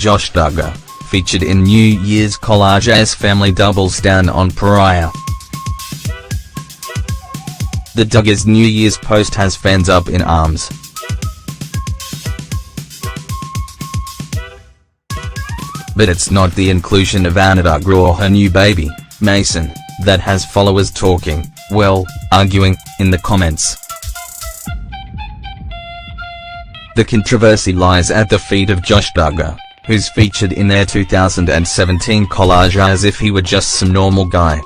Josh Duggar, featured in New Year's collage as family doubles down on Pariah. The Duggars' New Year's post has fans up in arms. But it's not the inclusion of Anna Duggar or her new baby, Mason, that has followers talking, well, arguing, in the comments. The controversy lies at the feet of Josh Duggar, who's featured in their 2017 collage as if he were just some normal guy.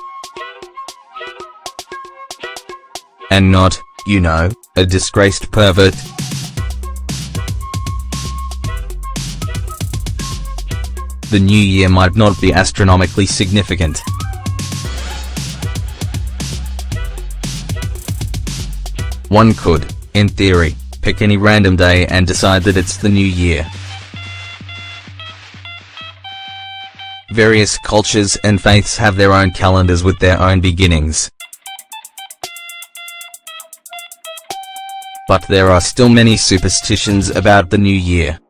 And not, you know, a disgraced pervert. The new year might not be astronomically significant. One could, in theory, pick any random day and decide that it's the new year. Various cultures and faiths have their own calendars with their own beginnings. But there are still many superstitions about the new year.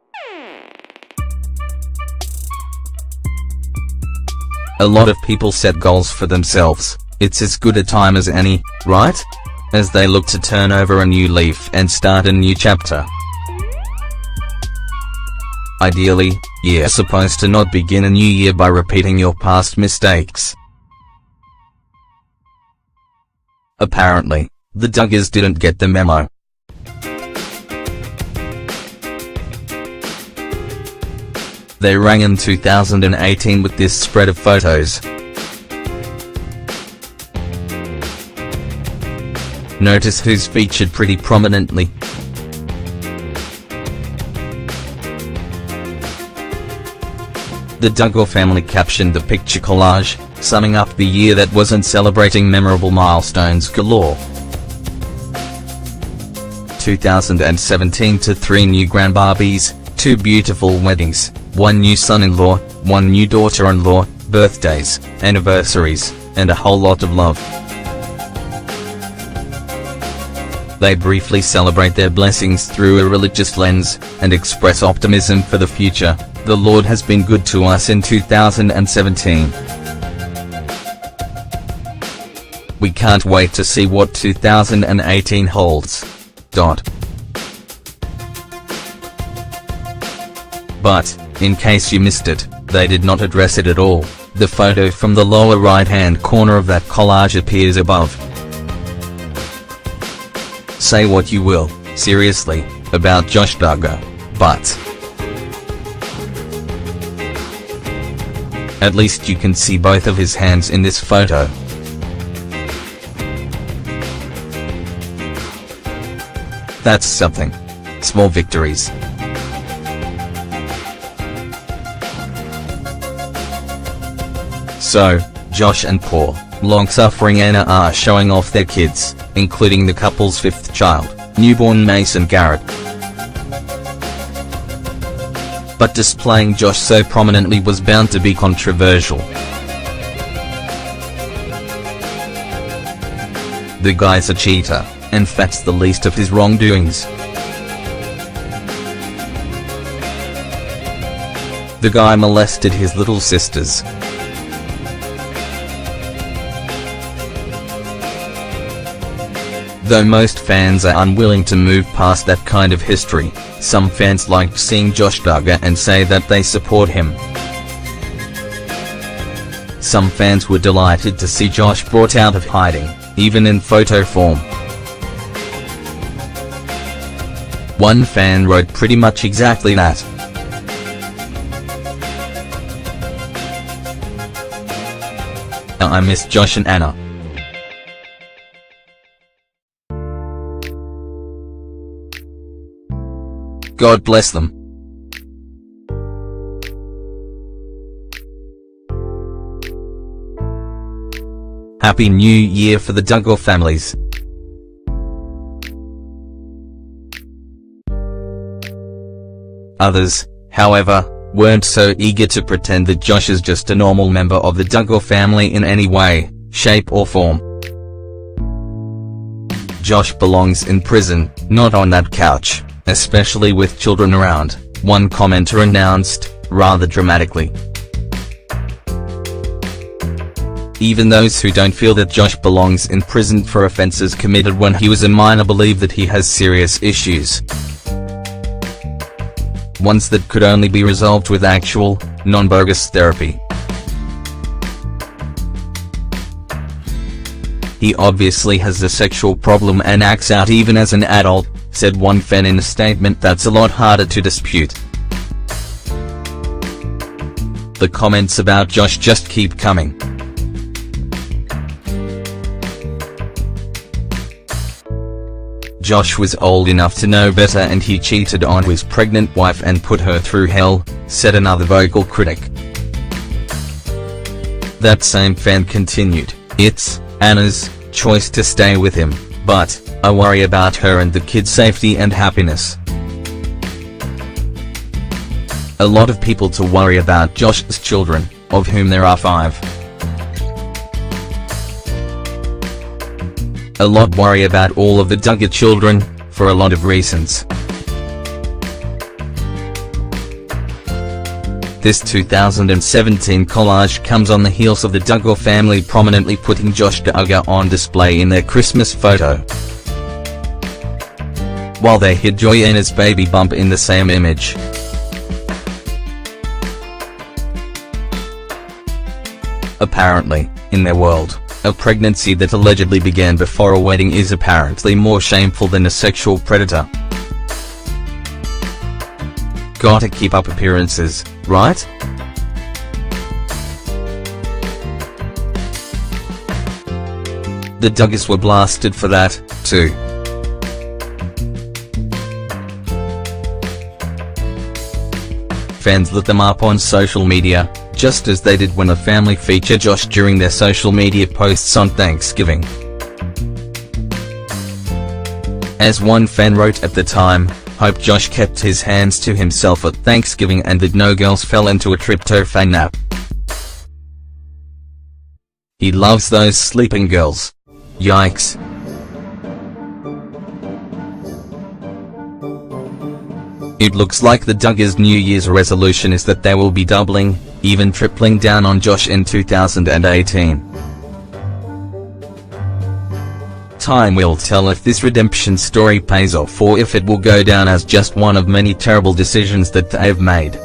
A lot of people set goals for themselves. It's as good a time as any, right? As they look to turn over a new leaf and start a new chapter. Ideally, you're supposed to not begin a new year by repeating your past mistakes. Apparently, the Duggars didn't get the memo. They rang in 2018 with this spread of photos. Notice who's featured pretty prominently. The Duggar family captioned the picture collage, summing up the year that wasn't celebrating memorable milestones galore. 2017 to 3 new grandbabies, 2 beautiful weddings, 1 new son-in-law, 1 new daughter-in-law, birthdays, anniversaries, and a whole lot of love. They briefly celebrate their blessings through a religious lens, and express optimism for the future. The Lord has been good to us in 2017. We can't wait to see what 2018 holds. But, in case you missed it, they did not address it at all. The photo from the lower right-hand corner of that collage appears above. Say what you will, seriously, about Josh Duggar, but at least you can see both of his hands in this photo. That's something. Small victories. So, Josh and poor, long-suffering Anna are showing off their kids, including the couple's 5th child, newborn Mason Garrett. But displaying Josh so prominently was bound to be controversial. The guy's a cheater, and that's the least of his wrongdoings. The guy molested his little sisters. Though most fans are unwilling to move past that kind of history, some fans liked seeing Josh Duggar and say that they support him. Some fans were delighted to see Josh brought out of hiding, even in photo form. One fan wrote pretty much exactly that. I miss Josh and Anna. God bless them. Happy New Year for the Duggar families. Others, however, weren't so eager to pretend that Josh is just a normal member of the Duggar family in any way, shape or form. Josh belongs in prison, not on that couch, especially with children around, one commenter announced, rather dramatically. Even those who don't feel that Josh belongs in prison for offences committed when he was a minor believe that he has serious issues. Ones that could only be resolved with actual, non-bogus therapy. He obviously has a sexual problem and acts out even as an adult, said one fan in a statement that's a lot harder to dispute. The comments about Josh just keep coming. Josh was old enough to know better and he cheated on his pregnant wife and put her through hell, said another vocal critic. That same fan continued, "It's Anna's choice to stay with him, but I worry about her and the kids' safety and happiness." A lot of people to worry about Josh's children, of whom there are 5. A lot worry about all of the Duggar children, for a lot of reasons. This 2017 collage comes on the heels of the Duggar family prominently putting Josh Duggar on display in their Christmas photo, while they hid Joanna's baby bump in the same image. Apparently, in their world, a pregnancy that allegedly began before a wedding is apparently more shameful than a sexual predator. Gotta keep up appearances, right? The Duggars were blasted for that, too. Fans lit them up on social media, just as they did when the family featured Josh during their social media posts on Thanksgiving. As one fan wrote at the time, "Hope Josh kept his hands to himself at Thanksgiving and that no girls fell into a tryptophan nap. He loves those sleeping girls. Yikes." It looks like the Duggars' New Year's resolution is that they will be doubling, even tripling down on Josh in 2018. Time will tell if this redemption story pays off or if it will go down as just one of many terrible decisions that they've made.